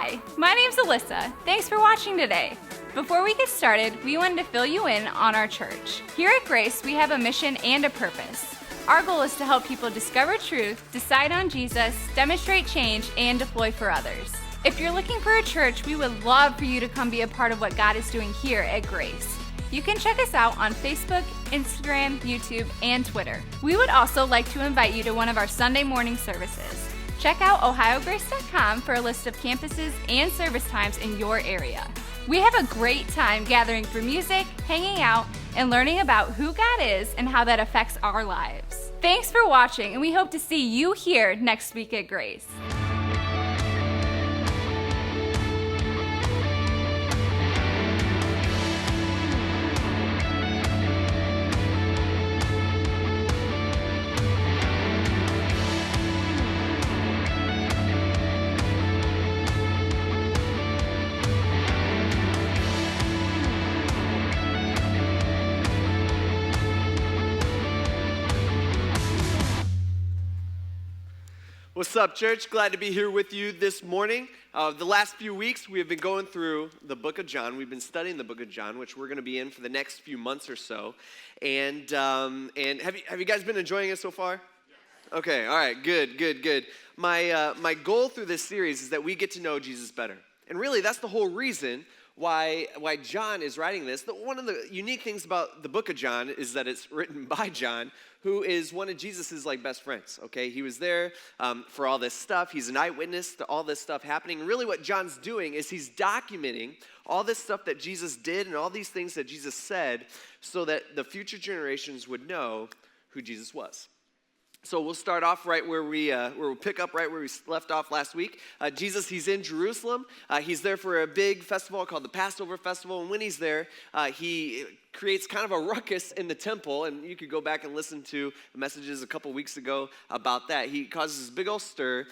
Hi, my name's Alyssa. Thanks for watching today. Before we get started, we wanted to fill you in on our church. Here at Grace, we have a mission and a purpose. Our goal is to help people discover truth, decide on Jesus, demonstrate change, and deploy for others. If you're looking for a church, we would love for you to come be a part of what God is doing here at Grace. You can check us out on Facebook, Instagram, YouTube, and Twitter. We would also like to invite you to one of our Sunday morning services. Check out ohiograce.com for a list of campuses and service times in your area. We have a great time gathering for music, hanging out, and learning about who God is and how that affects our lives. Thanks for watching, and we hope to see you here next week at Grace. What's up, church? Glad to be here with you this morning. The last few weeks, we have been going through the book of John. We've been studying the book of John, which we're going to be in for the next few months or so. And have you guys been enjoying it so far? Okay, all right, good. My goal through this series is that we get to know Jesus better. And really, that's the whole reason why John is writing this. One of the unique things about the book of John is that it's written by John, who is one of Jesus's best friends, okay? He was there for all this stuff. He's an eyewitness to all this stuff happening. And really what John's doing is he's documenting all this stuff that Jesus did and all these things that Jesus said so that the future generations would know who Jesus was. So we'll start off right where we'll pick up right where we left off last week. Jesus, he's in Jerusalem. He's there for a big festival called the Passover Festival. And when he's there, he creates kind of a ruckus in the temple. And you could go back and listen to messages a couple weeks ago about that. He causes this big old stir.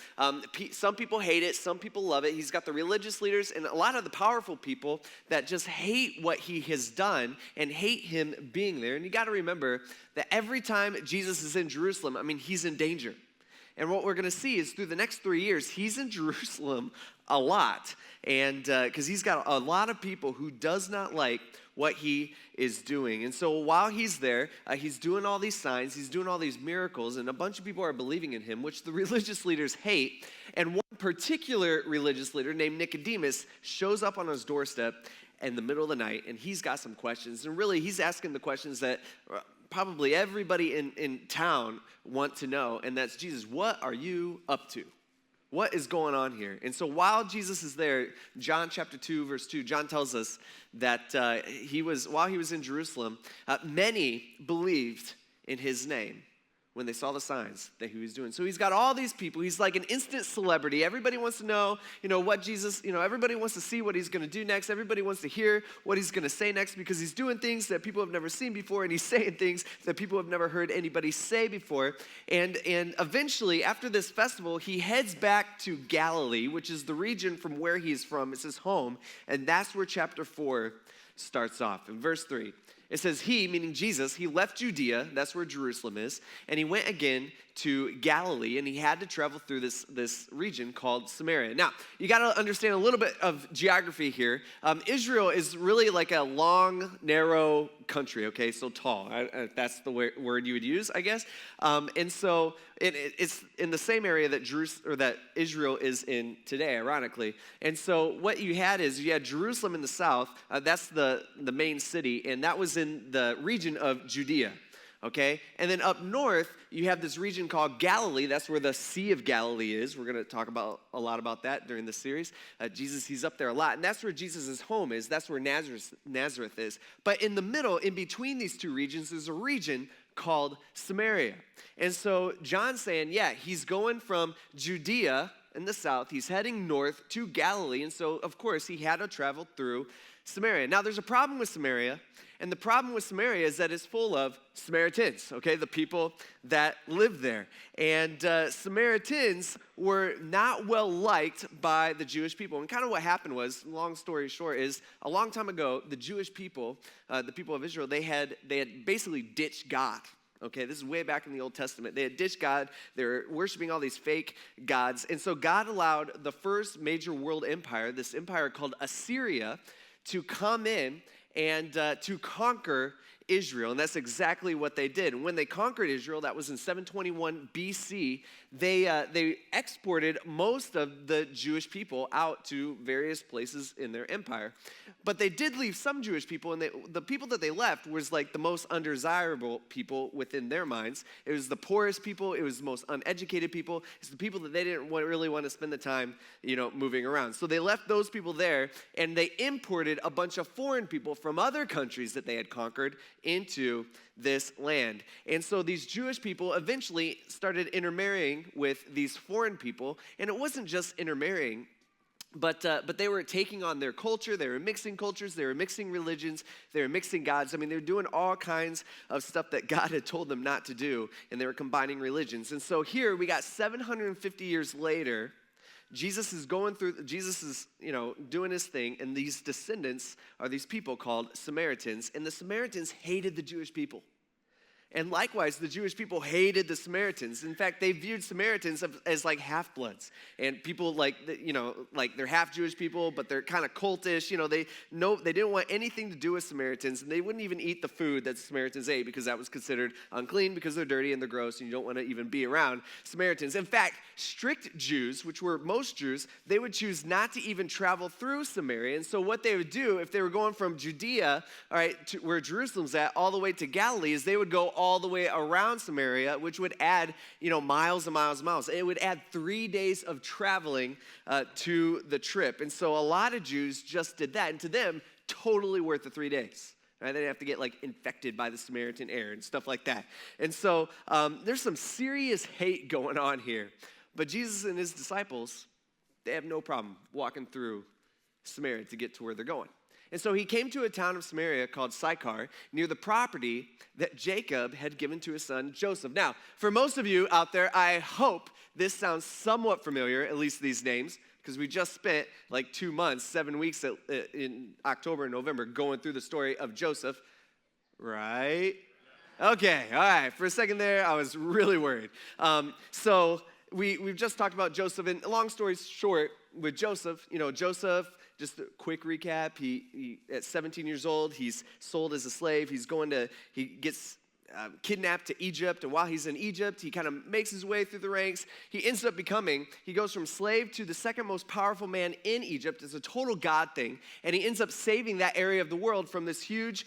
Some people hate it. Some people love it. He's got the religious leaders and a lot of the powerful people that just hate what he has done and hate him being there. And you got to remember that every time Jesus is in Jerusalem, he's in danger. And what we're going to see is through the next 3 years, he's in Jerusalem a lot. And because he's got a lot of people who does not like what he is doing. And so while he's there, he's doing all these signs, he's doing all these miracles, and a bunch of people are believing in him, which the religious leaders hate. And one particular religious leader named Nicodemus shows up on his doorstep in the middle of the night, and he's got some questions. And really, he's asking the questions that probably everybody in town want to know, and that's, Jesus, what are you up to? What is going on here? And so while Jesus is there, John chapter 2, verse 2, John tells us that while he was in Jerusalem, many believed in his name when they saw the signs that he was doing. So he's got all these people. He's like an instant celebrity. Everybody wants to know, what Jesus, everybody wants to see what he's going to do next. Everybody wants to hear what he's going to say next because he's doing things that people have never seen before, and he's saying things that people have never heard anybody say before. And eventually, after this festival, he heads back to Galilee, which is the region from where he's from. It's his home, and that's where chapter 4 starts off. In verse 3. It says he, meaning Jesus, he left Judea, that's where Jerusalem is, and he went again to Galilee, and he had to travel through this region called Samaria. Now, you got to understand a little bit of geography here. Israel is really like a long, narrow country, okay, so tall. That's the word you would use, I guess. And so it's in the same area that Israel is in today, ironically. And so what you had is you had Jerusalem in the south. That's the main city, and that was in the region of Judea. Okay, and then up north, you have this region called Galilee. That's where the Sea of Galilee is. We're going to talk a lot about that during this series. Jesus, he's up there a lot, and that's where Jesus' home is. That's where Nazareth is. But in the middle, in between these two regions, is a region called Samaria. And so John's saying, he's going from Judea in the south. He's heading north to Galilee, and so, of course, he had to travel through Samaria. Now, there's a problem with Samaria. And the problem with Samaria is that it's full of Samaritans, okay, the people that live there. And Samaritans were not well liked by the Jewish people. And kind of what happened was, long story short, is a long time ago, the Jewish people, the people of Israel, they had basically ditched God. Okay, this is way back in the Old Testament. They had ditched God. They were worshiping all these fake gods. And so God allowed the first major world empire, this empire called Assyria, to come in and to conquer Israel. And that's exactly what they did. And when they conquered Israel, that was in 721 BC, they exported most of the Jewish people out to various places in their empire. But they did leave some Jewish people, and the people that they left was like the most undesirable people within their minds. It was the poorest people. It was the most uneducated people. It's the people that they didn't really want to spend the time, moving around. So they left those people there, and they imported a bunch of foreign people from other countries that they had conquered into this land. And so these Jewish people eventually started intermarrying with these foreign people, and it wasn't just intermarrying, but they were taking on their culture. They were mixing cultures. They were mixing religions. They were mixing gods. I mean, they were doing all kinds of stuff that God had told them not to do, and they were combining religions. And so here we got 750 years later, Jesus is doing his thing, and these descendants are these people called Samaritans, and the Samaritans hated the Jewish people. And likewise, the Jewish people hated the Samaritans. In fact, they viewed Samaritans as like half-bloods. And people like they're half Jewish people, but they're kind of cultish. They didn't want anything to do with Samaritans. And they wouldn't even eat the food that Samaritans ate because that was considered unclean because they're dirty and they're gross and you don't want to even be around Samaritans. In fact, strict Jews, which were most Jews, they would choose not to even travel through Samaria. And so what they would do if they were going from Judea, all right, to where Jerusalem's at, all the way to Galilee, is they would go all the way around Samaria, which would add, miles and miles and miles. It would add 3 days of traveling to the trip. And so a lot of Jews just did that. And to them, totally worth the 3 days. Right? They didn't have to get infected by the Samaritan air and stuff like that. And so there's some serious hate going on here. But Jesus and his disciples, they have no problem walking through Samaria to get to where they're going. And so he came to a town of Samaria called Sychar, near the property that Jacob had given to his son Joseph. Now, for most of you out there, I hope this sounds somewhat familiar, at least these names, because we just spent 2 months, 7 weeks in October and November going through the story of Joseph, right? Okay, all right. For a second there, I was really worried. So we've just talked about Joseph, and long story short, with Joseph, Joseph, just a quick recap, he at 17 years old, he's sold as a slave. He gets kidnapped to Egypt, and while he's in Egypt, he kind of makes his way through the ranks. He goes from slave to the second most powerful man in Egypt. It's a total God thing, and he ends up saving that area of the world from this huge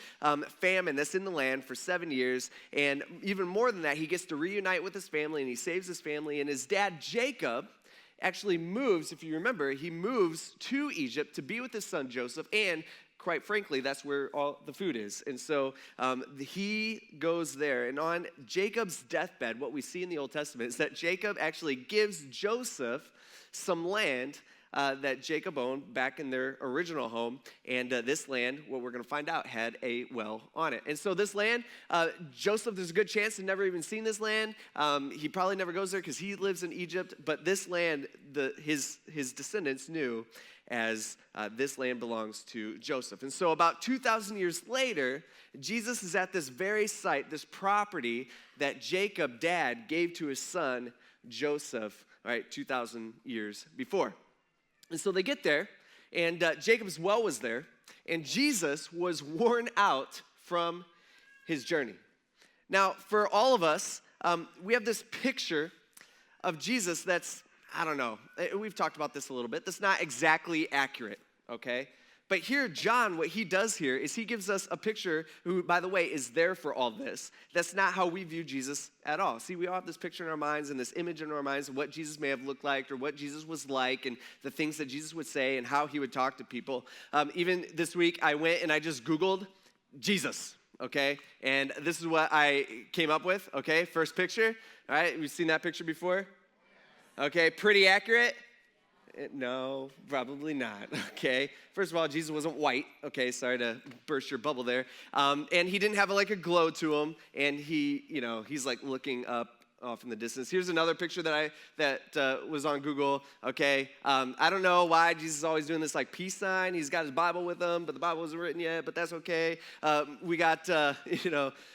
famine that's in the land for 7 years, and even more than that, he gets to reunite with his family, and he saves his family, and his dad, Jacob, actually moves, if you remember, he moves to Egypt to be with his son Joseph, and quite frankly, that's where all the food is. And so he goes there, and on Jacob's deathbed, what we see in the Old Testament is that Jacob actually gives Joseph some land that Jacob owned back in their original home, and this land, what we're going to find out, had a well on it. And so this land, Joseph, there's a good chance he'd never even seen this land. He probably never goes there because he lives in Egypt, but this land, his descendants knew as this land belongs to Joseph. And so about 2,000 years later, Jesus is at this very site, this property that Jacob, dad, gave to his son Joseph, right, 2,000 years before. And so they get there, and Jacob's well was there, and Jesus was worn out from his journey. Now, for all of us, we have this picture of Jesus that's, I don't know, we've talked about this a little bit, that's not exactly accurate, okay? But here, John, what he does here is he gives us a picture who, by the way, is there for all this. That's not how we view Jesus at all. See, we all have this picture in our minds and this image in our minds of what Jesus may have looked like or what Jesus was like and the things that Jesus would say and how he would talk to people. Even this week, I went and I just Googled Jesus, okay? And this is what I came up with, okay? First picture, all right? We've seen that picture before? Okay, pretty accurate? No, probably not, okay? First of all, Jesus wasn't white, okay? Sorry to burst your bubble there. And he didn't have a glow to him, and he's looking up off in the distance. Here's another picture that was on Google. Okay, I don't know why Jesus is always doing this like peace sign. He's got his Bible with him, but the Bible wasn't written yet. But that's okay. We got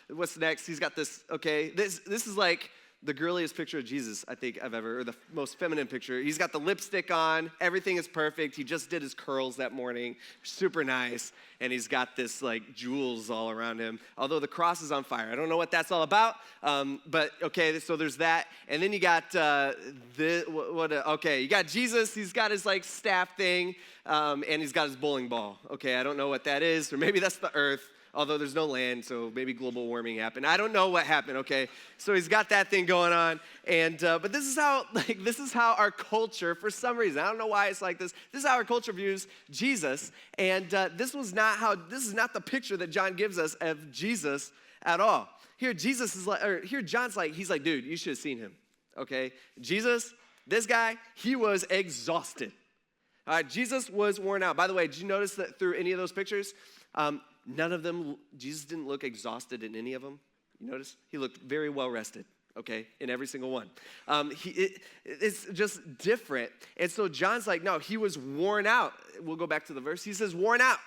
what's next? He's got this. Okay, this is like the girliest picture of Jesus I think I've ever, or the most feminine picture. He's got the lipstick on. Everything is perfect. He just did his curls that morning. Super nice. And he's got this like jewels all around him. Although the cross is on fire. I don't know what that's all about. But okay, so there's that. And then you got you got Jesus. He's got his like staff thing. And he's got his bowling ball. Okay, I don't know what that is. Or maybe that's the earth. Although there's no land, so maybe global warming happened. I don't know what happened, okay? So he's got that thing going on. And but this is how our culture, for some reason, I don't know why it's like this. This is how our culture views Jesus. And this is not the picture that John gives us of Jesus at all. Here John's like, he's like, dude, you should have seen him. Okay? Jesus, this guy, he was exhausted. All right, Jesus was worn out. By the way, did you notice that through any of those pictures? None of them, Jesus didn't look exhausted in any of them. You notice? He looked very well rested, okay, in every single one. It's just different. And so John's like, no, he was worn out. We'll go back to the verse. He says, worn out,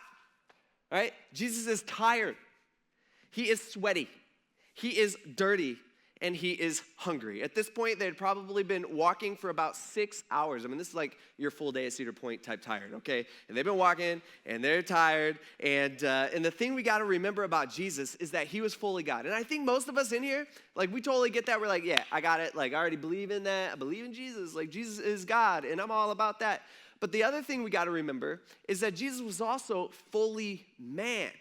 right? Jesus is tired. He is sweaty. He is dirty. And he is hungry. At this point, they had probably been walking for about 6 hours. I mean, this is like your full day at Cedar Point type tired, okay? And they've been walking, and they're tired. And the thing we got to remember about Jesus is that he was fully God. And I think most of us in here, like, we totally get that. We're like, yeah, I got it. Like, I already believe in that. I believe in Jesus. Like, Jesus is God, and I'm all about that. But the other thing we got to remember is that Jesus was also fully man.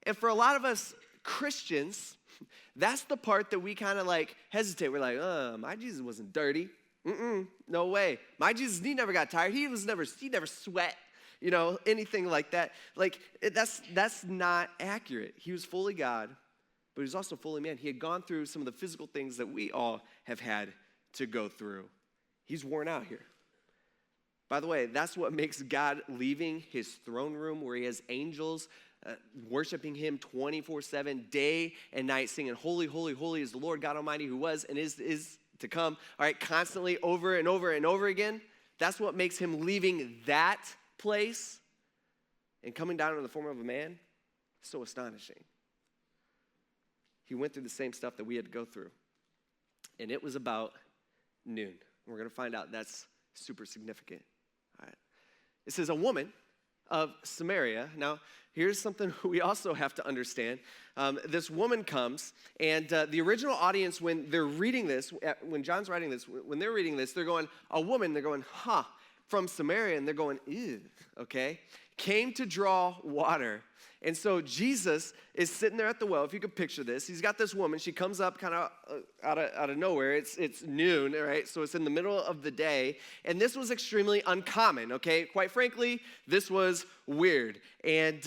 And for a lot of us Christians, that's the part that we kind of like hesitate. We're like, my Jesus wasn't dirty. No way. My Jesus, he never got tired. He never sweat, anything like that. Like, that's not accurate. He was fully God, but he was also fully man. He had gone through some of the physical things that we all have had to go through. He's worn out here. By the way, that's what makes God leaving his throne room where he has angels worshiping him 24/7, day and night, singing, holy, holy, holy is the Lord God Almighty who was and is to come, all right, constantly over and over and over again. That's what makes him leaving that place and coming down in the form of a man so astonishing. He went through the same stuff that we had to go through. And it was about noon. We're going to find out that's super significant. All right. It says, a woman of Samaria. Now, here's something we also have to understand. This woman comes, and the original audience, when they're reading this, when John's writing this, when they're reading this, they're going, a woman, they're going, from Samaria, and they're going, ew, okay, came to draw water. And so Jesus is sitting there at the well. If you could picture this, he's got this woman. She comes up kind of out of nowhere. It's noon, right? So it's in the middle of the day. And this was extremely uncommon, okay? Quite frankly, this was weird. And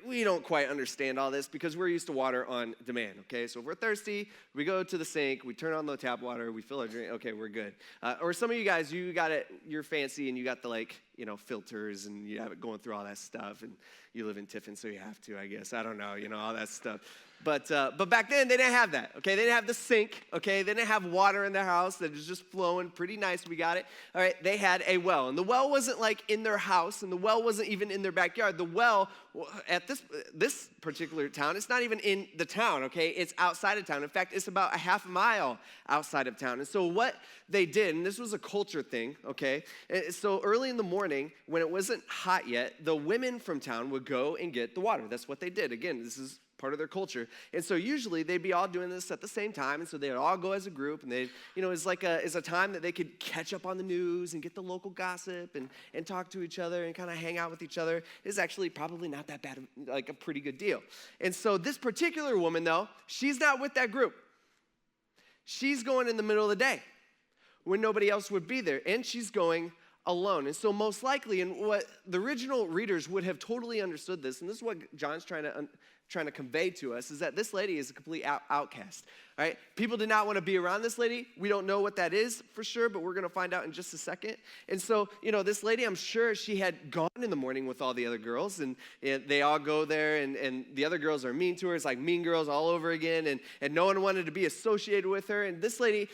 we don't quite understand all this because we're used to water on demand, okay? So if we're thirsty, we go to the sink, we turn on the tap water, we fill our drink, okay, we're good. Or some of you guys, you're fancy and you got the filters and you have it going through all that stuff, and you live in Tiffin, so you have to, I guess. I don't know, all that stuff. But back then, they didn't have that, okay? They didn't have the sink, okay? They didn't have water in their house that was just flowing pretty nice. We got it. All right, they had a well. And the well wasn't like in their house, and the well wasn't even in their backyard. The well at this particular town, it's not even in the town, okay? It's outside of town. In fact, it's about a half a mile outside of town. And so what they did, and this was a culture thing, okay? So early in the morning, when it wasn't hot yet, the women from town would go and get the water. That's what they did. Again, this is part of their culture. And so usually they'd be all doing this at the same time, and so they'd all go as a group, and it's a time that they could catch up on the news and get the local gossip and talk to each other and kind of hang out with each other. It's actually probably not that bad, like a pretty good deal. And so this particular woman, though, she's not with that group. She's going in the middle of the day when nobody else would be there, and she's going alone. And so most likely, and what the original readers would have totally understood this, and this is what John's trying trying to convey to us is that this lady is a complete outcast, right? People did not want to be around this lady. We don't know what that is for sure, but we're going to find out in just a second. And so, this lady, I'm sure she had gone in the morning with all the other girls, and they all go there, and the other girls are mean to her. It's like Mean Girls all over again, and no one wanted to be associated with her. And this lady,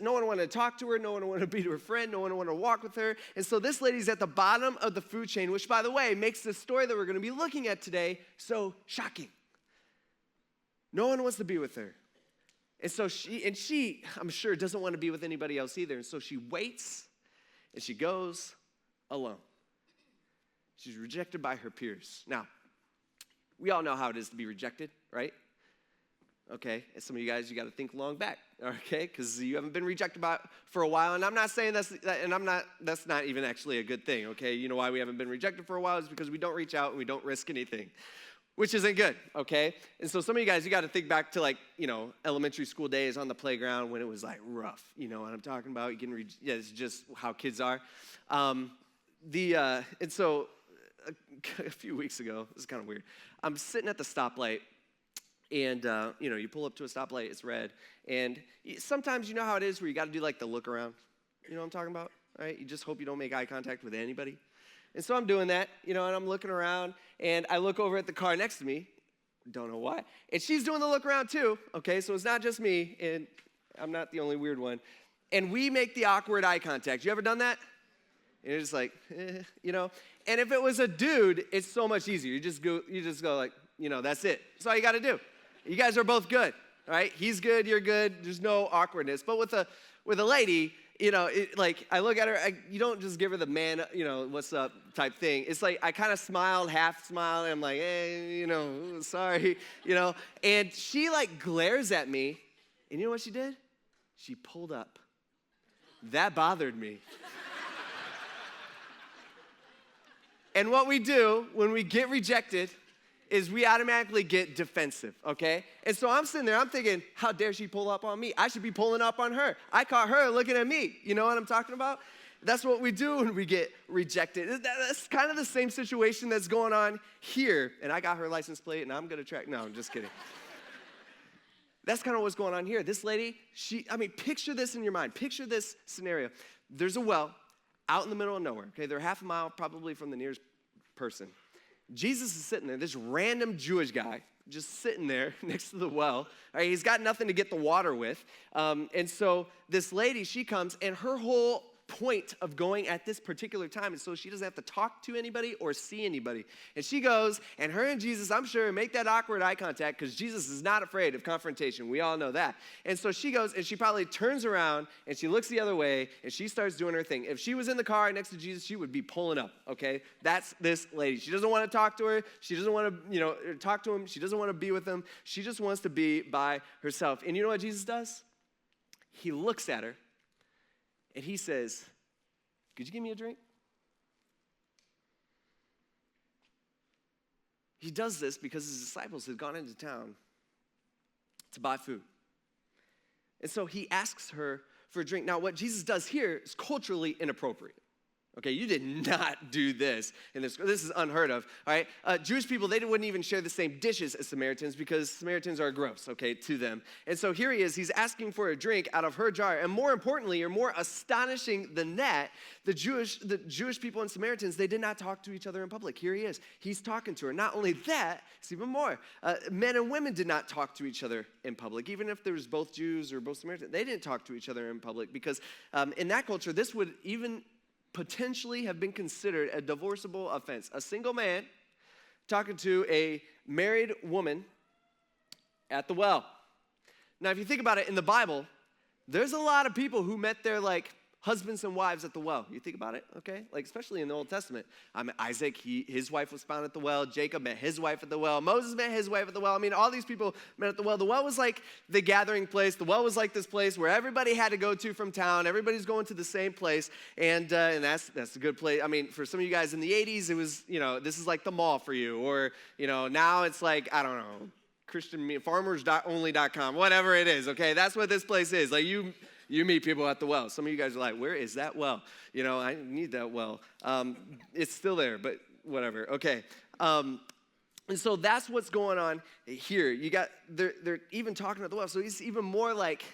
no one wanted to talk to her. No one wanted to be her friend. No one wanted to walk with her. And so this lady's at the bottom of the food chain, which, by the way, makes the story that we're going to be looking at today so shocking. No one wants to be with her. And so she, I'm sure, doesn't want to be with anybody else either. And so she waits, and she goes alone. She's rejected by her peers. Now, we all know how it is to be rejected, right? Okay, and some of you guys, you got to think long back, okay? Because you haven't been rejected for a while, and I'm not saying that's not even actually a good thing, okay? You know why we haven't been rejected for a while is because we don't reach out and we don't risk anything, which isn't good, okay? And so some of you guys, you got to think back to elementary school days on the playground when it was rough, you know what I'm talking about? It's just how kids are. And so a few weeks ago, this is kind of weird. I'm sitting at the stoplight, and you pull up to a stoplight, it's red, and sometimes you know how it is where you got to do the look around. You know what I'm talking about, right? You just hope you don't make eye contact with anybody. And so I'm doing that, and I'm looking around, and I look over at the car next to me. Don't know why. And she's doing the look around too, okay? So it's not just me, and I'm not the only weird one. And we make the awkward eye contact. You ever done that? And you're just like, And if it was a dude, it's so much easier. You just go that's it. That's all you got to do. You guys are both good, right? He's good, you're good. There's no awkwardness. But with a lady, I look at her, you don't just give her the man, what's up type thing. It's I kind of smiled, half smiled, and I'm like, hey, sorry, And she glares at me, and you know what she did? She pulled up. That bothered me. And what we do when we get rejected is we automatically get defensive, okay? And so I'm sitting there, I'm thinking, how dare she pull up on me? I should be pulling up on her. I caught her looking at me. You know what I'm talking about? That's what we do when we get rejected. That's kind of the same situation that's going on here. And I got her license plate, and I'm going to no, I'm just kidding. That's kind of what's going on here. This lady, picture this in your mind. Picture this scenario. There's a well out in the middle of nowhere, okay? They're half a mile probably from the nearest person. Jesus is sitting there, this random Jewish guy, just sitting there next to the well. All right, he's got nothing to get the water with. And so this lady, she comes, and her whole point of going at this particular time is so she doesn't have to talk to anybody or see anybody. And she goes, and her and Jesus, I'm sure, make that awkward eye contact because Jesus is not afraid of confrontation. We all know that. And so she goes, and she probably turns around, and she looks the other way, and she starts doing her thing. If she was in the car next to Jesus, she would be pulling up, okay? That's this lady. She doesn't want to talk to her. She doesn't want to, talk to him. She doesn't want to be with him. She just wants to be by herself. And you know what Jesus does? He looks at her, and he says, could you give me a drink? He does this because his disciples had gone into town to buy food. And so he asks her for a drink. Now, what Jesus does here is culturally inappropriate. Okay, you did not do this. And this is unheard of, all right? Jewish people, they wouldn't even share the same dishes as Samaritans because Samaritans are gross, okay, to them. And so here he is, he's asking for a drink out of her jar. And more importantly, or more astonishing than that, the Jewish people and Samaritans, they did not talk to each other in public. Here he is. He's talking to her. Not only that, it's even more. Men and women did not talk to each other in public. Even if there was both Jews or both Samaritans, they didn't talk to each other in public because in that culture, this would even potentially have been considered a divorceable offense. A single man talking to a married woman at the well. Now, if you think about it, in the Bible, there's a lot of people who met their husbands and wives at the well. You think about it, okay? Especially in the Old Testament. Isaac, his wife was found at the well. Jacob met his wife at the well. Moses met his wife at the well. All these people met at the well. The well was like the gathering place. The well was like this place where everybody had to go to from town. Everybody's going to the same place, and that's a good place. For some of you guys in the 80s, it was, this is like the mall for you. Or, now it's like, I don't know, farmersonly.com, whatever it is, okay? That's what this place is. You meet people at the well. Some of you guys are like, where is that well? I need that well. It's still there, but whatever. Okay. And so that's what's going on here. They're even talking at the well. So he's even more like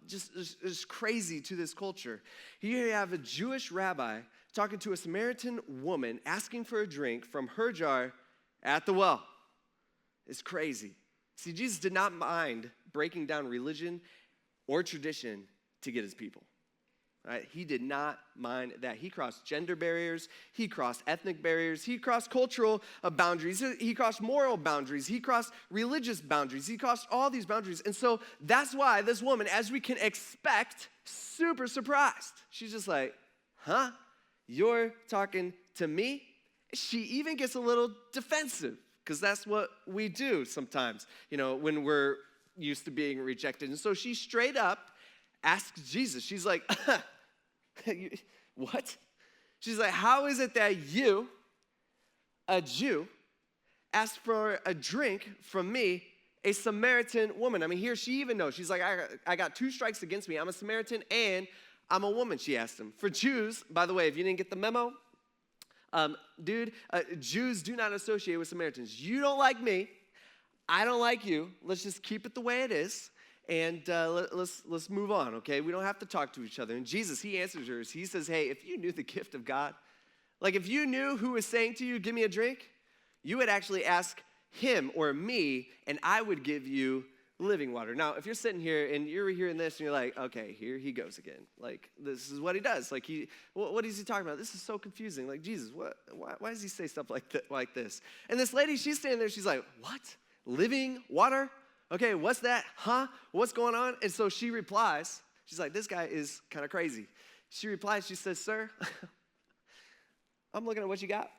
just crazy to this culture. Here you have a Jewish rabbi talking to a Samaritan woman, asking for a drink from her jar at the well. It's crazy. See, Jesus did not mind breaking down religion or tradition to get his people. Right? He did not mind that. He crossed gender barriers. He crossed ethnic barriers. He crossed cultural boundaries. He crossed moral boundaries. He crossed religious boundaries. He crossed all these boundaries. And so that's why this woman, as we can expect, super surprised. She's just like, huh? You're talking to me? She even gets a little defensive, because that's what we do sometimes, when we're used to being rejected. And so she straight up asks Jesus. She's like, what? She's like, how is it that you, a Jew, ask for a drink from me, a Samaritan woman? I mean, here she even knows. She's like, I got 2 strikes against me. I'm a Samaritan and I'm a woman, she asked him. For Jews, by the way, if you didn't get the memo, Jews do not associate with Samaritans. You don't like me. I don't like you. Let's just keep it the way it is. And let's move on, okay? We don't have to talk to each other. And Jesus, he answers her. He says, hey, if you knew the gift of God, like if you knew who was saying to you, give me a drink, you would actually ask him or me, and I would give you living water. Now, if you're sitting here and you're hearing this and you're like, okay, here he goes again. Like, this is what he does. Like, what is he talking about? This is so confusing. Like, Jesus, why does he say stuff like this? And this lady, she's standing there, she's like, what? Living water? Okay, what's that? Huh? What's going on? And so she replies, she's like, this guy is kind of crazy. She replies, she says, sir, I'm looking at what you got.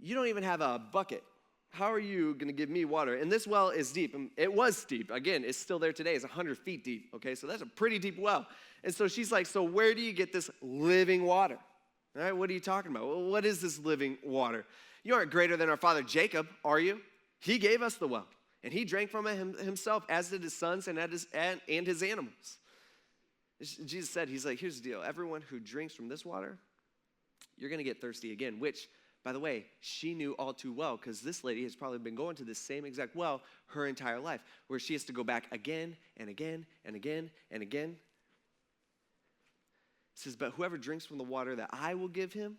You don't even have a bucket. How are you going to give me water? And this well is deep. And it was deep. Again, it's still there today. It's 100 feet deep, okay? So that's a pretty deep well. And so she's like, so where do you get this living water? All right, what are you talking about? Well, what is this living water? You aren't greater than our father Jacob, are you? He gave us the well. And he drank from it himself, as did his sons and his animals. Jesus said, he's like, here's the deal. Everyone who drinks from this water, you're going to get thirsty again, which, by the way, she knew all too well, because this lady has probably been going to this same exact well her entire life, where she has to go back again and again and again and again. It says, but whoever drinks from the water that I will give him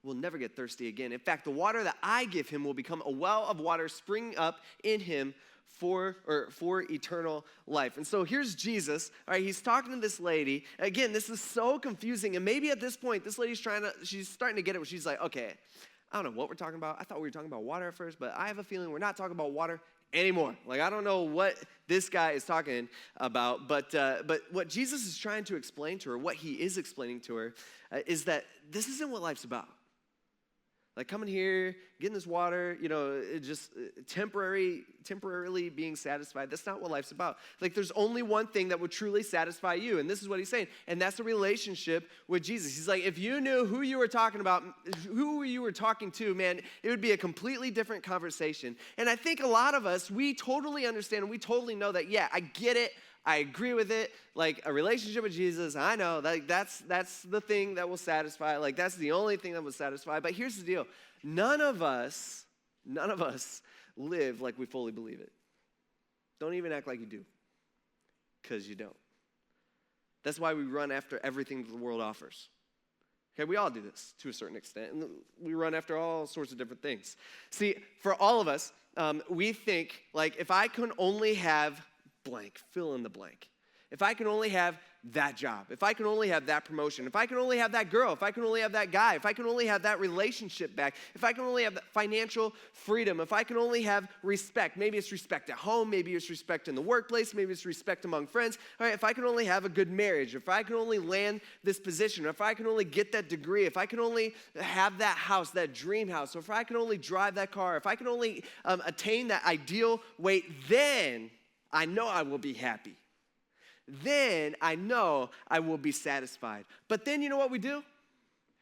will never get thirsty again. In fact, the water that I give him will become a well of water springing up in him for eternal life. And so here's Jesus. All right, he's talking to this lady. Again, this is so confusing. And maybe at this point, this lady's she's starting to get it where she's like, okay, I don't know what we're talking about. I thought we were talking about water at first, but I have a feeling we're not talking about water anymore. Like, I don't know what this guy is talking about, but what Jesus is trying to explain to her, what he is explaining to her, is that this isn't what life's about. Like coming here, getting this water, just temporarily being satisfied. That's not what life's about. Like there's only one thing that would truly satisfy you. And this is what he's saying. And that's a relationship with Jesus. He's like, if you knew who you were talking about, who you were talking to, man, it would be a completely different conversation. And I think a lot of us, we totally understand and we totally know that, yeah, I get it. I agree with it. Like a relationship with Jesus, I know like that's the thing that will satisfy. Like that's the only thing that will satisfy. But here's the deal. None of us live like we fully believe it. Don't even act like you do, because you don't. That's why we run after everything that the world offers. Okay, we all do this to a certain extent, and we run after all sorts of different things. See, for all of us, we think like if I can only have blank, fill in the blank. If I can only have that job, if I can only have that promotion, if I can only have that girl, if I can only have that guy, if I can only have that relationship back, if I can only have that financial freedom, if I can only have respect, maybe it's respect at home, maybe it's respect in the workplace, maybe it's respect among friends, all right, if I can only have a good marriage, if I can only land this position, if I can only get that degree, if I can only have that house, that dream house, or if I can only drive that car, if I can only attain that ideal weight, then I know I will be happy. Then I know I will be satisfied. But then you know what we do?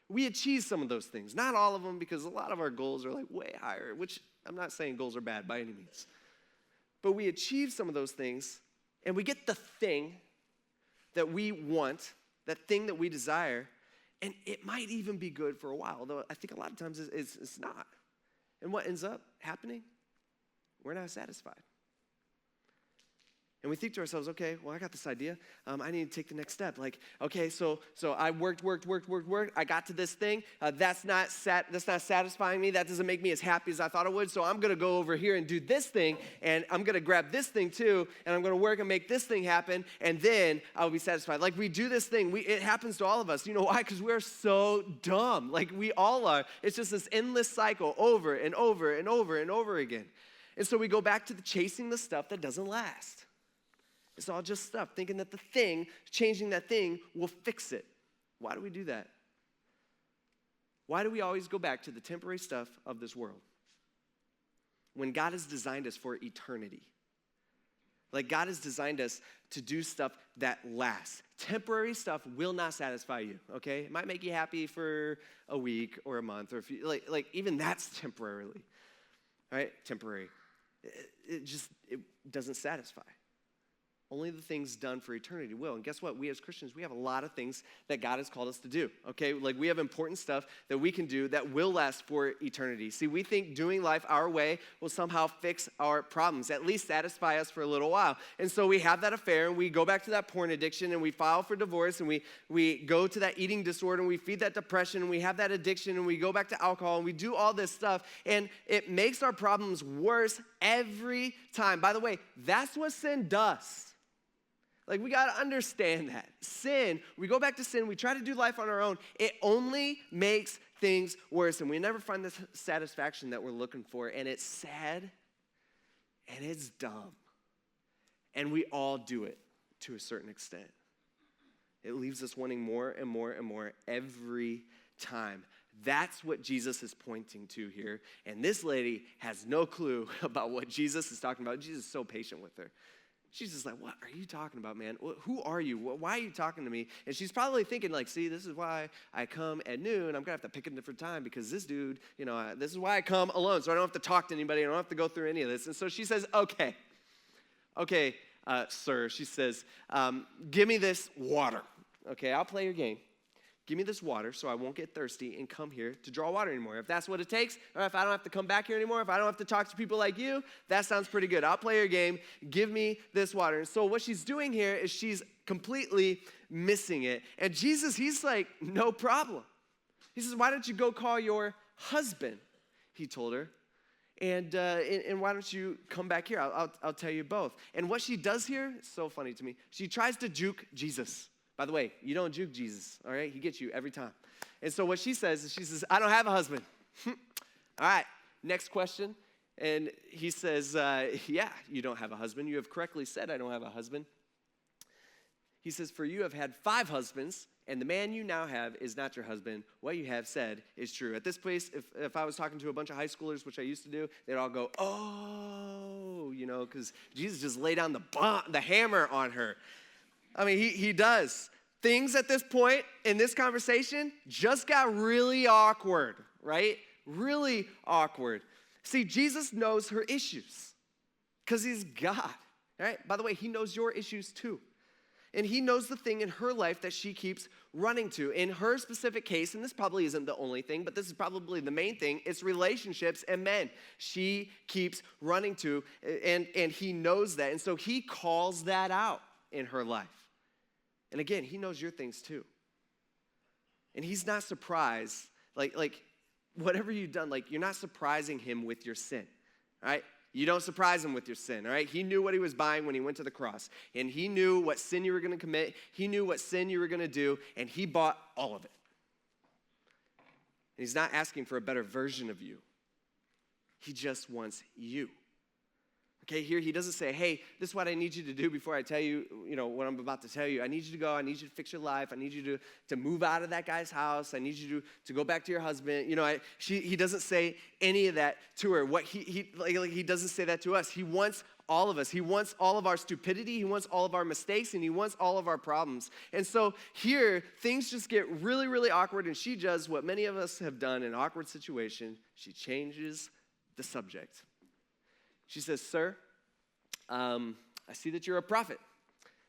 We achieve some of those things. Not all of them, because a lot of our goals are like way higher, which I'm not saying goals are bad by any means. But we achieve some of those things, and we get the thing that we want, that thing that we desire, and it might even be good for a while, although I think a lot of times it's not. And what ends up happening? We're not satisfied. And we think to ourselves, okay, well, I got this idea. I need to take the next step. Like, okay, so I worked. I got to this thing. That's not satisfying me. That doesn't make me as happy as I thought it would. So I'm going to go over here and do this thing, and I'm going to grab this thing too, and I'm going to work and make this thing happen, and then I'll be satisfied. Like, we do this thing. It happens to all of us. You know why? Because we're so dumb. Like, we all are. It's just this endless cycle over and over and over and over again. And so we go back to chasing the stuff that doesn't last. It's all just stuff, thinking that changing that thing will fix it. Why do we do that? Why do we always go back to the temporary stuff of this world when God has designed us for eternity? Like, God has designed us to do stuff that lasts. Temporary stuff will not satisfy you, okay? It might make you happy for a week or a month, or if you, like even that's temporarily, right? Temporary. It doesn't satisfy. Only the things done for eternity will. And guess what? We as Christians, we have a lot of things that God has called us to do, okay? Like, we have important stuff that we can do that will last for eternity. See, we think doing life our way will somehow fix our problems, at least satisfy us for a little while. And so we have that affair, and we go back to that porn addiction, and we file for divorce, and we go to that eating disorder, and we feed that depression, and we have that addiction, and we go back to alcohol, and we do all this stuff, and it makes our problems worse every time. By the way, that's what sin does. Like, we got to understand that. Sin, we go back to sin, we try to do life on our own, it only makes things worse, and we never find the satisfaction that we're looking for, and it's sad, and it's dumb, and we all do it to a certain extent. It leaves us wanting more and more and more every time. That's what Jesus is pointing to here, and this lady has no clue about what Jesus is talking about. Jesus is so patient with her. She's just like, what are you talking about, man? Who are you? Why are you talking to me? And she's probably thinking, like, see, this is why I come at noon. I'm going to have to pick a different time because this dude, this is why I come alone, so I don't have to talk to anybody. I don't have to go through any of this. And so she says, okay, sir. She says, give me this water. Okay, I'll play your game. Give me this water so I won't get thirsty and come here to draw water anymore. If that's what it takes, or if I don't have to come back here anymore, if I don't have to talk to people like you, that sounds pretty good. I'll play your game. Give me this water. And so what she's doing here is she's completely missing it. And Jesus, he's like, no problem. He says, why don't you go call your husband, he told her. And why don't you come back here? I'll tell you both. And what she does here, it's so funny to me. She tries to juke Jesus. By the way, you don't juke Jesus, all right? He gets you every time. And so what she says is, she says, I don't have a husband. All right, next question. And he says, yeah, you don't have a husband. You have correctly said I don't have a husband. He says, for you have had 5 husbands, and the man you now have is not your husband. What you have said is true. At this place, if I was talking to a bunch of high schoolers, which I used to do, they'd all go, oh, because Jesus just laid down the hammer on her. I mean, he does. Things at this point in this conversation just got really awkward, right? Really awkward. See, Jesus knows her issues because he's God, right? By the way, he knows your issues too. And he knows the thing in her life that she keeps running to. In her specific case, and this probably isn't the only thing, but this is probably the main thing, it's relationships and men. She keeps running to, and he knows that. And so he calls that out in her life. And again, he knows your things too. And he's not surprised, like whatever you've done, like you're not surprising him with your sin, all right? You don't surprise him with your sin, all right? He knew what he was buying when he went to the cross. And he knew what sin you were going to commit. He knew what sin you were going to do, and he bought all of it. And he's not asking for a better version of you. He just wants you. Okay, here he doesn't say, hey, this is what I need you to do before I tell you, what I'm about to tell you. I need you to go. I need you to fix your life. I need you to move out of that guy's house. I need you to go back to your husband. He doesn't say any of that to her. He doesn't say that to us. He wants all of us. He wants all of our stupidity. He wants all of our mistakes, and he wants all of our problems. And so here, things just get really, really awkward, and she does what many of us have done in an awkward situation. She changes the subject. She says, sir, I see that you're a prophet.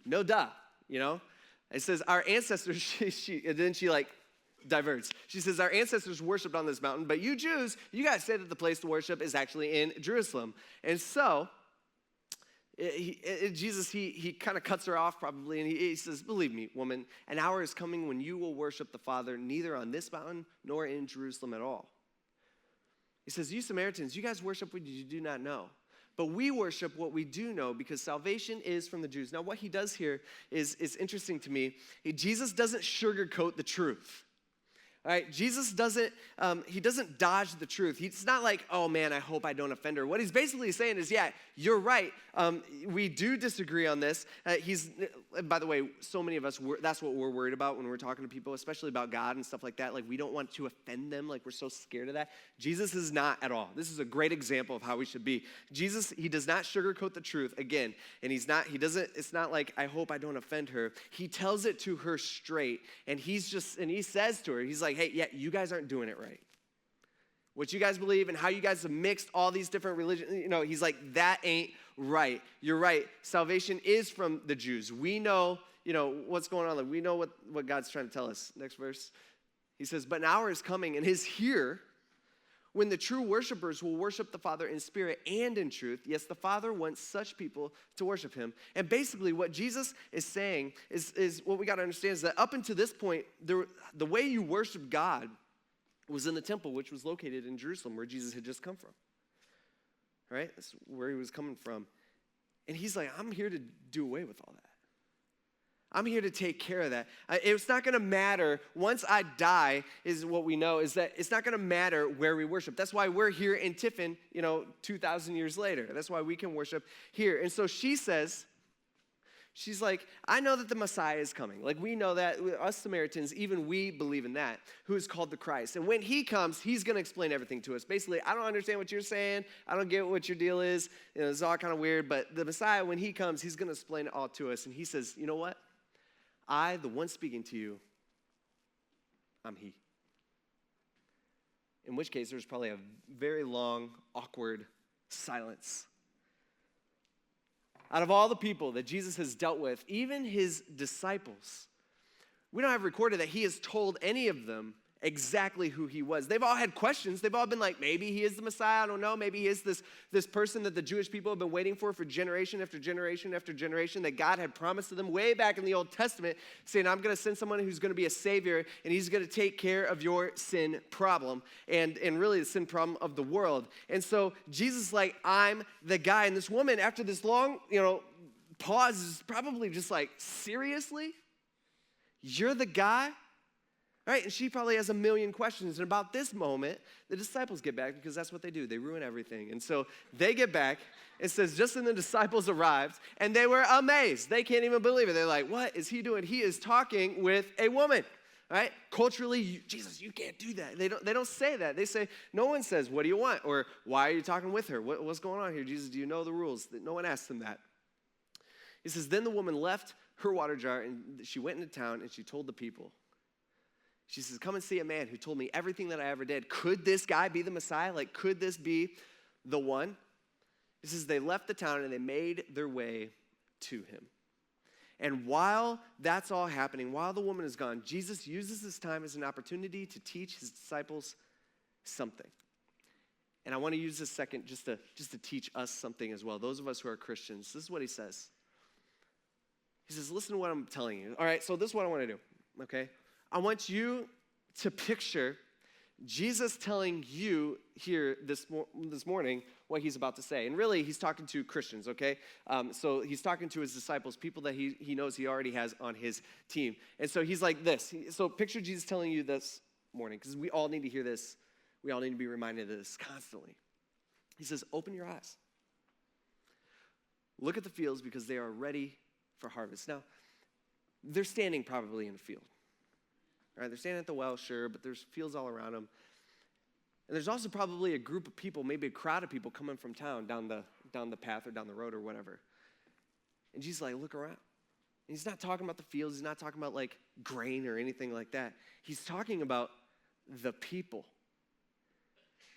No duh, It says our ancestors, and then she diverts. She says, our ancestors worshiped on this mountain, but you Jews, you guys say that the place to worship is actually in Jerusalem. And so, Jesus, he kind of cuts her off probably, and he says, believe me, woman, an hour is coming when you will worship the Father neither on this mountain nor in Jerusalem at all. He says, you Samaritans, you guys worship what you do not know. But we worship what we do know because salvation is from the Jews. Now, what he does here is interesting to me. Jesus doesn't sugarcoat the truth. All right, Jesus doesn't dodge the truth. It's not like, oh man, I hope I don't offend her. What he's basically saying is, yeah, you're right. We do disagree on this. By the way, so many of us, that's what we're worried about when we're talking to people, especially about God and stuff like that. Like we don't want to offend them. Like we're so scared of that. Jesus is not at all. This is a great example of how we should be. Jesus, he does not sugarcoat the truth again. And it's not like, I hope I don't offend her. He tells it to her straight. And he says to her, he's like, hey, yeah, you guys aren't doing it right. What you guys believe and how you guys have mixed all these different religions, he's like, that ain't right. You're right. Salvation is from the Jews. We know, what's going on. We know what God's trying to tell us. Next verse. He says, but an hour is coming and is here when the true worshipers will worship the Father in spirit and in truth. Yes, the Father wants such people to worship him. And basically what Jesus is saying is what we got to understand is that up until this point, the way you worship God was in the temple, which was located in Jerusalem, where Jesus had just come from. Right? That's where he was coming from. And he's like, I'm here to do away with all that. I'm here to take care of that. It's not going to matter. Once I die, is what we know, is that it's not going to matter where we worship. That's why we're here in Tiffin, 2,000 years later. That's why we can worship here. And so she says, she's like, I know that the Messiah is coming. Like we know that, us Samaritans, even we believe in that, who is called the Christ. And when he comes, he's going to explain everything to us. Basically, I don't understand what you're saying. I don't get what your deal is. It's all kind of weird. But the Messiah, when he comes, he's going to explain it all to us. And he says, you know what? I, the one speaking to you, I'm he. In which case, there's probably a very long, awkward silence. Out of all the people that Jesus has dealt with, even his disciples, we don't have recorded that he has told any of them exactly who he was. They've all had questions. They've all been like, maybe he is the Messiah. I don't know. Maybe he is this person that the Jewish people have been waiting for generation after generation after generation, that God had promised to them way back in the Old Testament, saying, I'm going to send someone who's going to be a savior, and he's going to take care of your sin problem, and really the sin problem of the world. And so Jesus is like, I'm the guy. And this woman, after this long, pause, is probably just like, seriously? You're the guy? Right? And she probably has a million questions. And about this moment, the disciples get back because that's what they do. They ruin everything. And so they get back. It says, just then the disciples arrived, and they were amazed. They can't even believe it. They're like, what is he doing? He is talking with a woman. Right? Culturally, Jesus, you can't do that. They don't say that. They say, no one says, what do you want? Or why are you talking with her? What's going on here? Jesus, do you know the rules? No one asked them that. He says, then the woman left her water jar, and she went into town, and she told the people. She says, come and see a man who told me everything that I ever did. Could this guy be the Messiah? Like, could this be the one? He says, they left the town and they made their way to him. And while that's all happening, while the woman is gone, Jesus uses this time as an opportunity to teach his disciples something. And I want to use this second just to teach us something as well. Those of us who are Christians, this is what he says. He says, listen to what I'm telling you. All right, so this is what I want to do, okay? I want you to picture Jesus telling you here this morning what he's about to say. And really, he's talking to Christians, okay? So he's talking to his disciples, people that he knows he already has on his team. And so he's like this. So picture Jesus telling you this morning, because we all need to hear this. We all need to be reminded of this constantly. He says, open your eyes. Look at the fields because they are ready for harvest. Now, they're standing probably in a field. Right, they're standing at the well, sure, but there's fields all around them. And there's also probably a group of people, maybe a crowd of people coming from town down the path or down the road or whatever. And Jesus is like, look around. And he's not talking about the fields. He's not talking about like grain or anything like that. He's talking about the people.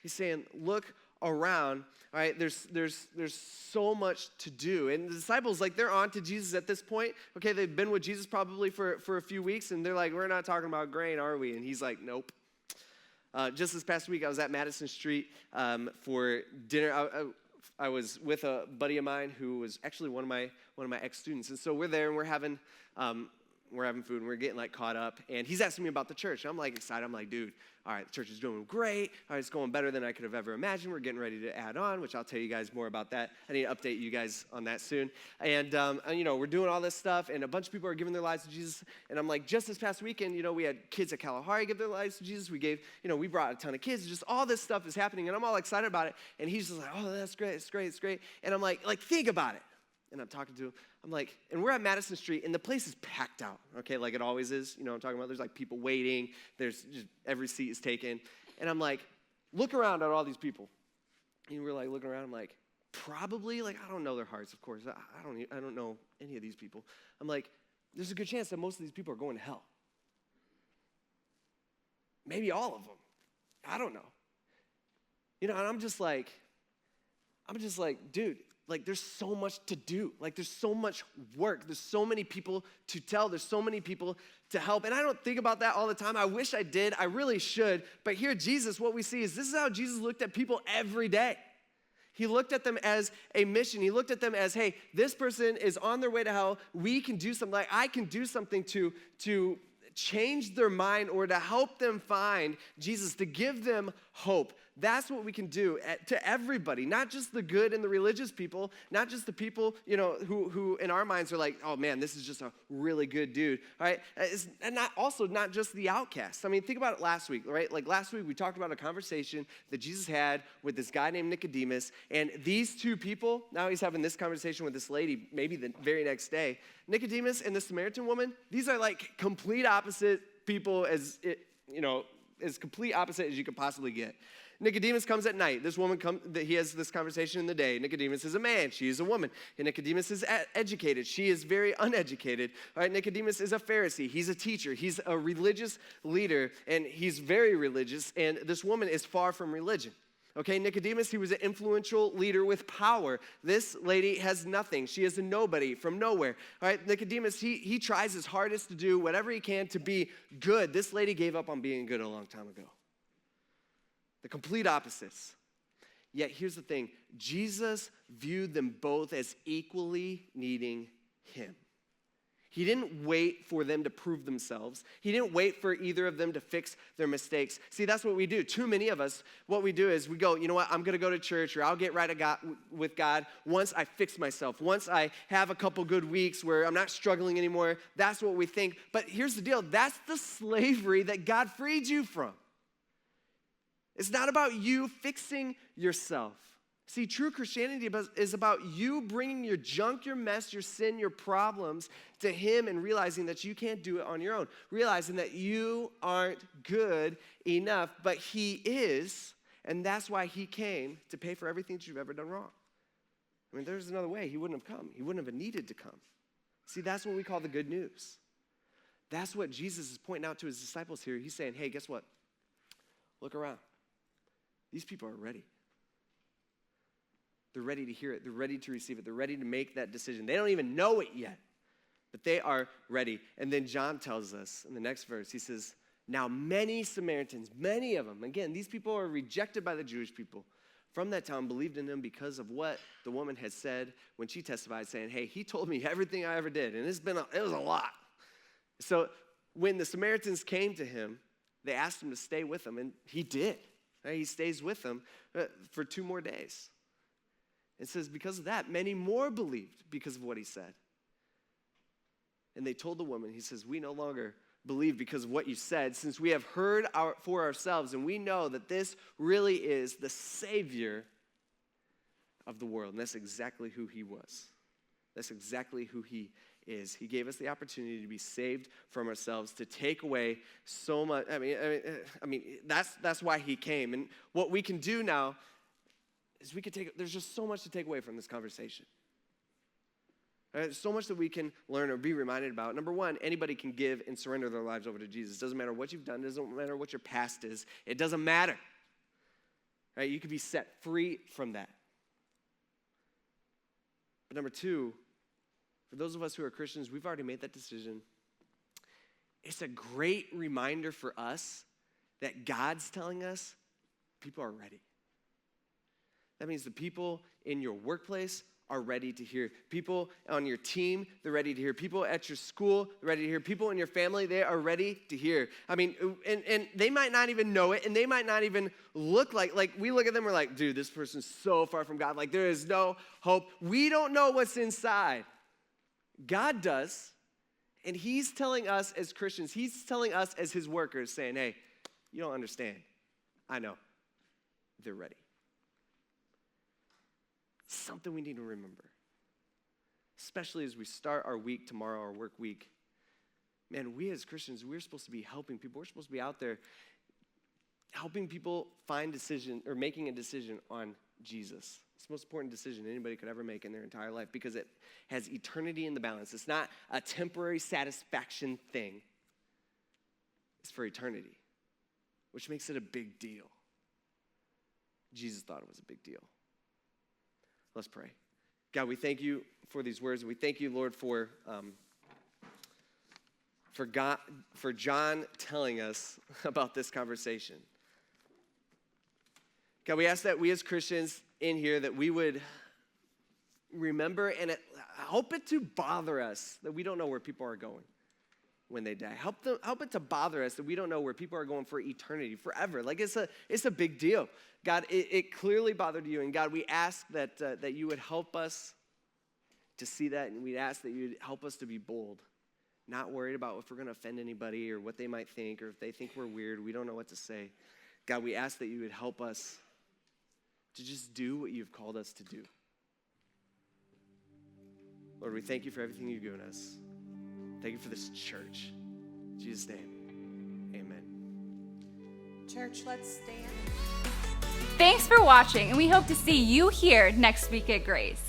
He's saying, look around, all right, there's so much to do. And the disciples, like, they're on to Jesus at this point. Okay, they've been with Jesus probably for a few weeks, and they're like, we're not talking about grain, are we? And he's like, nope. Just this past week, I was at Madison Street for dinner. I was with a buddy of mine who was actually one of my ex-students. And so we're there, and we're having food, and we're getting, like, caught up. And he's asking me about the church. I'm, like, excited. I'm like, dude, all right, the church is doing great. All right, it's going better than I could have ever imagined. We're getting ready to add on, which I'll tell you guys more about that. I need to update you guys on that soon. And we're doing all this stuff, and a bunch of people are giving their lives to Jesus. And I'm like, just this past weekend, we had kids at Kalahari give their lives to Jesus. We brought a ton of kids. Just all this stuff is happening, and I'm all excited about it. And he's just like, oh, that's great, it's great, it's great. And I'm like, think about it. And I'm talking to him. I'm like, and we're at Madison Street, and the place is packed out, okay, like it always is. You know what I'm talking about? There's, like, people waiting. There's just every seat is taken. And I'm like, look around at all these people. And we're, like, looking around. I'm like, probably, like, I don't know their hearts, of course. I don't know any of these people. I'm like, there's a good chance that most of these people are going to hell. Maybe all of them. I don't know. And I'm just like, dude, like, there's so much to do. Like, there's so much work. There's so many people to tell. There's so many people to help. And I don't think about that all the time. I wish I did. I really should. But here, Jesus, what we see is this is how Jesus looked at people every day. He looked at them as a mission. He looked at them as, hey, this person is on their way to hell. We can do something. Like, I can do something to change their mind or to help them find Jesus, to give them hope. That's what we can do to everybody, not just the good and the religious people, not just the people, who in our minds are like, oh man, this is just a really good dude, all right? And not just the outcasts. I mean, think about it last week, right? Like last week we talked about a conversation that Jesus had with this guy named Nicodemus, and these two people, now he's having this conversation with this lady maybe the very next day. Nicodemus and the Samaritan woman, these are like complete opposite people as complete opposite as you could possibly get. Nicodemus comes at night. This woman he has this conversation in the day. Nicodemus is a man. She is a woman. And Nicodemus is educated. She is very uneducated. All right, Nicodemus is a Pharisee. He's a teacher. He's a religious leader, and he's very religious. And this woman is far from religion. Okay, Nicodemus, he was an influential leader with power. This lady has nothing. She is a nobody from nowhere. All right, Nicodemus, he tries his hardest to do whatever he can to be good. This lady gave up on being good a long time ago. The complete opposites. Yet here's the thing. Jesus viewed them both as equally needing him. He didn't wait for them to prove themselves. He didn't wait for either of them to fix their mistakes. See, that's what we do. Too many of us, what we do is we go, you know what, I'm going to go to church, or I'll get right with God once I fix myself, once I have a couple good weeks where I'm not struggling anymore. That's what we think. But here's the deal. That's the slavery that God freed you from. It's not about you fixing yourself. See, true Christianity is about you bringing your junk, your mess, your sin, your problems to him and realizing that you can't do it on your own. Realizing that you aren't good enough, but he is, and that's why he came to pay for everything that you've ever done wrong. I mean, there's another way. He wouldn't have come. He wouldn't have needed to come. See, that's what we call the good news. That's what Jesus is pointing out to his disciples here. He's saying, hey, guess what? Look around. These people are ready. They're ready to hear it. They're ready to receive it. They're ready to make that decision. They don't even know it yet, but they are ready. And then John tells us in the next verse, he says, now many Samaritans, many of them, again, these people are rejected by the Jewish people from that town, believed in him because of what the woman had said when she testified, saying, hey, he told me everything I ever did, and it was a lot. So when the Samaritans came to him, they asked him to stay with them, and he did. He stays with them for 2 more days. It says, because of that, many more believed because of what he said. And they told the woman, he says, we no longer believe because of what you said, since we have heard for ourselves, and we know that this really is the Savior of the world. And that's exactly who he was. That's exactly who he is. He gave us the opportunity to be saved from ourselves, to take away so much. I mean, that's why he came. And what we can do now is there's just so much to take away from this conversation. There's so much that we can learn or be reminded about. Number one, anybody can give and surrender their lives over to Jesus. It doesn't matter what you've done. It doesn't matter what your past is. It doesn't matter. right? You could be set free from that. But number two, for those of us who are Christians, we've already made that decision. It's a great reminder for us that God's telling us people are ready. That means the people in your workplace are ready to hear. People on your team, they're ready to hear. People at your school, they're ready to hear. People in your family, they are ready to hear. I mean, and they might not even know it, and they might not even look like we look at them, we're like, dude, this person's so far from God. Like, there is no hope. We don't know what's inside. God does, and he's telling us as Christians, he's telling us as his workers, saying, hey, you don't understand. I know. They're ready. Something we need to remember, especially as we start our week tomorrow, our work week. Man, we as Christians, we're supposed to be helping people. We're supposed to be out there helping people find decision or making a decision on Jesus. It's the most important decision anybody could ever make in their entire life because it has eternity in the balance. It's not a temporary satisfaction thing. It's for eternity, which makes it a big deal. Jesus thought it was a big deal. Let's pray. God, we thank you for these words. We thank you, Lord, for John telling us about this conversation. God, we ask that we as Christians in here, that we would remember and help it to bother us that we don't know where people are going when they die. Help it to bother us that we don't know where people are going for eternity, forever. Like it's a big deal. God, it clearly bothered you, and God, we ask that you would help us to see that, and we ask that you would help us to be bold, not worried about if we're going to offend anybody or what they might think, or if they think we're weird, we don't know what to say. God, we ask that you would help us to just do what you've called us to do. Lord, we thank you for everything you've given us. Thank you for this church. In Jesus' name, amen. Church, let's stand. Thanks for watching, and we hope to see you here next week at Grace.